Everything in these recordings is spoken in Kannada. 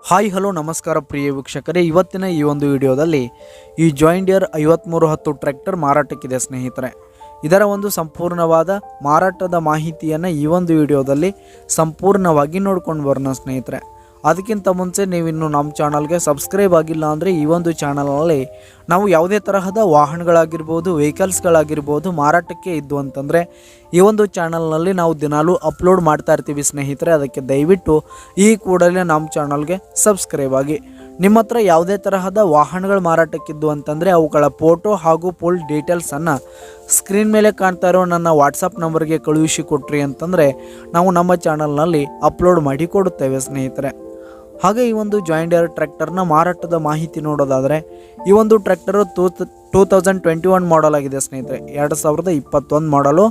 ಹಾಯ್ ಹಲೋ ನಮಸ್ಕಾರ ಪ್ರಿಯ ವೀಕ್ಷಕರೇ, ಇವತ್ತಿನ ಈ ಒಂದು ವಿಡಿಯೋದಲ್ಲಿ ಈ ಜಾಯಿಂಟ್ ಡಿಯರ್ 5310 ಟ್ರ್ಯಾಕ್ಟರ್ ಮಾರಾಟಕ್ಕಿದೆ ಸ್ನೇಹಿತರೆ. ಇದರ ಒಂದು ಸಂಪೂರ್ಣವಾದ ಮಾರಾಟದ ಮಾಹಿತಿಯನ್ನು ಈ ಒಂದು ವಿಡಿಯೋದಲ್ಲಿ ಸಂಪೂರ್ಣವಾಗಿ ನೋಡ್ಕೊಂಡು ಬರೋಣ ಸ್ನೇಹಿತರೆ. ಅದಕ್ಕಿಂತ ಮುಂಚೆ ನೀವಿನ್ನು ನಮ್ಮ ಚಾನಲ್ಗೆ ಸಬ್ಸ್ಕ್ರೈಬ್ ಆಗಿಲ್ಲ ಅಂದರೆ ಈ ಒಂದು ಚಾನಲ್ನಲ್ಲಿ ನಾವು ಯಾವುದೇ ತರಹದ ವಾಹನಗಳಾಗಿರ್ಬೋದು, ವೆಹಿಕಲ್ಸ್ಗಳಾಗಿರ್ಬೋದು ಮಾರಾಟಕ್ಕೆ ಇದ್ದು ಅಂತಂದರೆ ಈ ಒಂದು ಚಾನಲ್ನಲ್ಲಿ ನಾವು ದಿನಾಲೂ ಅಪ್ಲೋಡ್ ಮಾಡ್ತಾ ಇರ್ತೀವಿ ಸ್ನೇಹಿತರೆ. ಅದಕ್ಕೆ ದಯವಿಟ್ಟು ಈ ಕೂಡಲೇ ನಮ್ಮ ಚಾನಲ್ಗೆ ಸಬ್ಸ್ಕ್ರೈಬ್ ಆಗಿ. ನಿಮ್ಮ ಹತ್ರ ಯಾವುದೇ ತರಹದ ವಾಹನಗಳು ಮಾರಾಟಕ್ಕಿದ್ದು ಅಂತಂದರೆ ಅವುಗಳ ಫೋಟೋ ಹಾಗೂ ಫುಲ್ ಡೀಟೇಲ್ಸನ್ನು ಸ್ಕ್ರೀನ್ ಮೇಲೆ ಕಾಣ್ತಾ ಇರೋ ನನ್ನ ವಾಟ್ಸಪ್ ನಂಬರ್ಗೆ ಕಳುಹಿಸಿ ಕೊಟ್ರಿ ಅಂತಂದರೆ ನಾವು ನಮ್ಮ ಚಾನಲ್ನಲ್ಲಿ ಅಪ್ಲೋಡ್ ಮಾಡಿ ಕೊಡುತ್ತೇವೆ ಸ್ನೇಹಿತರೆ. ಹಾಗೆ ಈ ಒಂದು ಜಾಯಿಂಟ್ ಡಿಯರ್ ಟ್ರ್ಯಾಕ್ಟರ್ನ ಮಾರಾಟದ ಮಾಹಿತಿ ನೋಡೋದಾದರೆ ಈ ಒಂದು ಟ್ರ್ಯಾಕ್ಟರು 2021 ಮಾಡಲ್ ಆಗಿದೆ ಸ್ನೇಹಿತರೆ. 2021 ಮಾಡಲು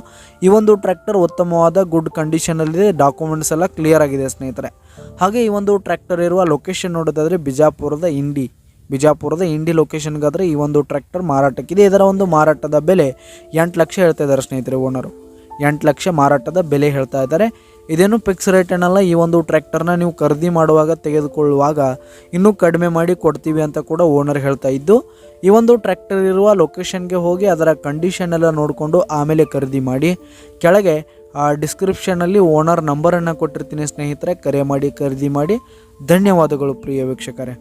ಈ ಒಂದು ಟ್ರ್ಯಾಕ್ಟರ್ ಉತ್ತಮವಾದ ಗುಡ್ ಕಂಡೀಷನಲ್ಲಿದೆ. ಡಾಕ್ಯುಮೆಂಟ್ಸ್ ಎಲ್ಲ ಕ್ಲಿಯರ್ ಆಗಿದೆ ಸ್ನೇಹಿತರೆ. ಹಾಗೆ ಈ ಒಂದು ಟ್ರ್ಯಾಕ್ಟರ್ ಇರುವ ಲೊಕೇಶನ್ ನೋಡೋದಾದರೆ ಬಿಜಾಪುರದ ಇಂಡಿ ಲೊಕೇಶನ್ಗಾದರೆ ಈ ಒಂದು ಟ್ರ್ಯಾಕ್ಟರ್ ಮಾರಾಟಕ್ಕಿದೆ. ಇದರ ಒಂದು ಮಾರಾಟದ ಬೆಲೆ 8 ಲಕ್ಷ ಹೇಳ್ತಾ ಇದ್ದಾರೆ ಸ್ನೇಹಿತರೆ. ಓನರು 8 ಲಕ್ಷ ಮಾರಾಟದ ಬೆಲೆ ಹೇಳ್ತಾ ಇದ್ದಾರೆ. ಇದೇನು ಫಿಕ್ಸ್ ರೇಟ್ ಏನಲ್ಲ. ಈ ಒಂದು ಟ್ರ್ಯಾಕ್ಟರ್ನ ನೀವು ಖರೀದಿ ಮಾಡುವಾಗ ತೆಗೆದುಕೊಳ್ಳುವಾಗ ಇನ್ನೂ ಕಡಿಮೆ ಮಾಡಿ ಕೊಡ್ತೀವಿ ಅಂತ ಕೂಡ ಓನರ್ ಹೇಳ್ತಾ ಇದ್ದು, ಈ ಒಂದು ಟ್ರ್ಯಾಕ್ಟರ್ ಇರುವ ಲೊಕೇಶನ್ಗೆ ಹೋಗಿ ಅದರ ಕಂಡೀಷನ್ ಎಲ್ಲ ನೋಡಿಕೊಂಡು ಆಮೇಲೆ ಖರೀದಿ ಮಾಡಿ. ಕೆಳಗೆ ಡಿಸ್ಕ್ರಿಪ್ಷನಲ್ಲಿ ಓನರ್ ನಂಬರನ್ನು ಕೊಟ್ಟಿರ್ತೀನಿ ಸ್ನೇಹಿತರೆ, ಕರೆ ಮಾಡಿ ಖರೀದಿ ಮಾಡಿ. ಧನ್ಯವಾದಗಳು ಪ್ರಿಯ ವೀಕ್ಷಕರೇ.